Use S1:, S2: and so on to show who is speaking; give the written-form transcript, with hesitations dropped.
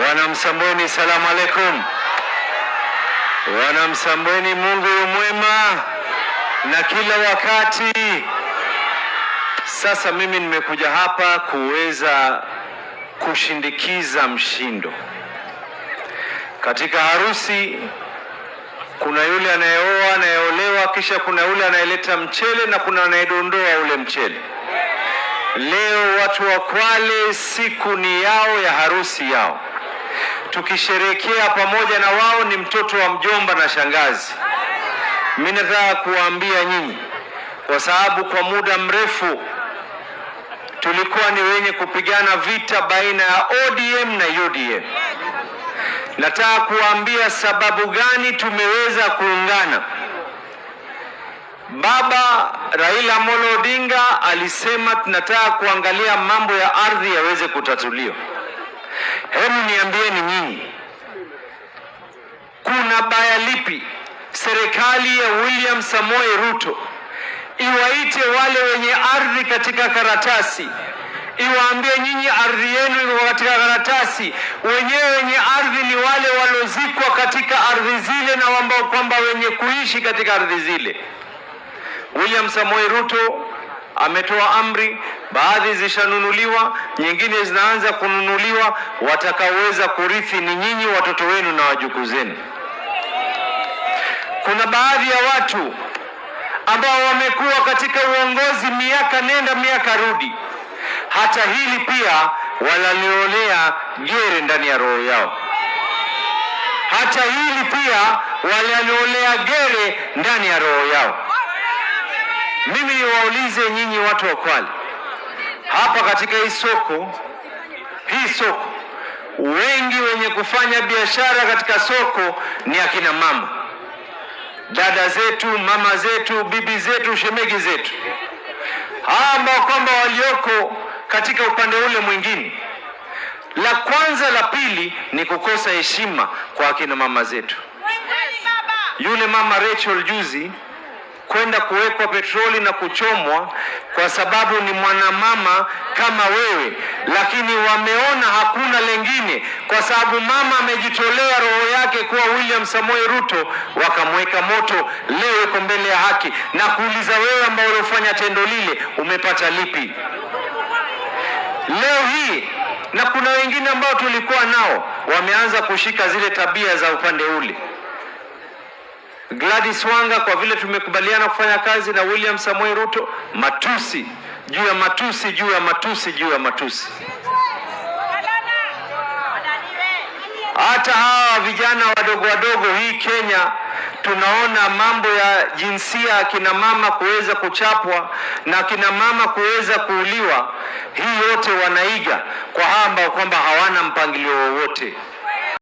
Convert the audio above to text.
S1: Wanamsambweni, salamu alaikum. Wanamsambweni, Mungu yu mwema na kila wakati. Sasa mimi nimekuja hapa kuweza kushindikiza mshindo. Katika harusi kuna yule anayeoa, anayeolewa, kisha kuna yule anayeleta mchele na kuna anayedondoa ule mchele. Leo watu wa Kwale siku ni yao ya harusi yao. Tukisherehekea pamoja na wao, ni mtoto wa mjomba na shangazi. Mimi nataka kuwaambia nyinyi, kwa sababu kwa muda mrefu tulikuwa ni wenye kupigana vita baina ya ODM na UDM. Nataka kuwaambia sababu gani tumeweza kuungana. Baba Raila Amolo Odinga alisema tunataka kuangalia mambo ya ardhi yaweze kutatuliwa. Hebu niambieni nyinyi, kuna baya lipi serikali ya William Samoei Ruto iwaite wale wenye ardhi katika karatasi, iwaambie nyinyi ardhi yenu iko katika karatasi? Wenyewe wenye ardhi ni wale walozikwa katika ardhi zile na ambao kwamba wenye kuishi katika ardhi zile. William Samoei Ruto ametoa amri, baadhi zishanunuliwa, nyingine zinaanza kununuliwa. Watakaoweza kurithi ni nyinyi, watoto wenu na wajukuu zenu. Kuna baadhi ya watu ambao wamekuwa katika uongozi miaka nenda miaka rudi. Hata hili pia walaliolea gere ndani ya roho yao. Hata hili pia walaliolea gere ndani ya roho yao. Mimi niwaulize nyinyi watu wa Kwale, hapa katika hii soko, wengi wenye kufanya biashara katika soko ni akina mama, dada zetu, mama zetu, bibi zetu, shemegi zetu, ambao kwamba walioko katika upande ule mwingine. La kwanza, la pili ni kukosa heshima kwa akina mama zetu. Yule mama Rachel juzi kwenda kuwekwa petroli na kuchomwa kwa sababu ni mwanamama kama wewe, lakini wameona hakuna lengine, kwa sababu mama amejitolea roho yake kuwa William Samoei Ruto, wakamweka moto. Leo yuko mbele ya haki na kuuliza, wewe ambao ulifanya tendo lile umepata lipi leo hii? Na kuna wengine ambao tulikuwa nao wameanza kushika zile tabia za upande ule. Gladys Wanga, kwa vile tumekubaliana kufanya kazi na William Samoei Ruto, matusi juu ya matusi juu ya matusi juu ya matusi. Hata hawa vijana wadogo wadogo hii Kenya, tunaona mambo ya jinsia, kina mama kuweza kuchapwa na kina mama kuweza kuuliwa. Hii yote wanaiga kwa ambao kwamba hawana mpangilio wowote.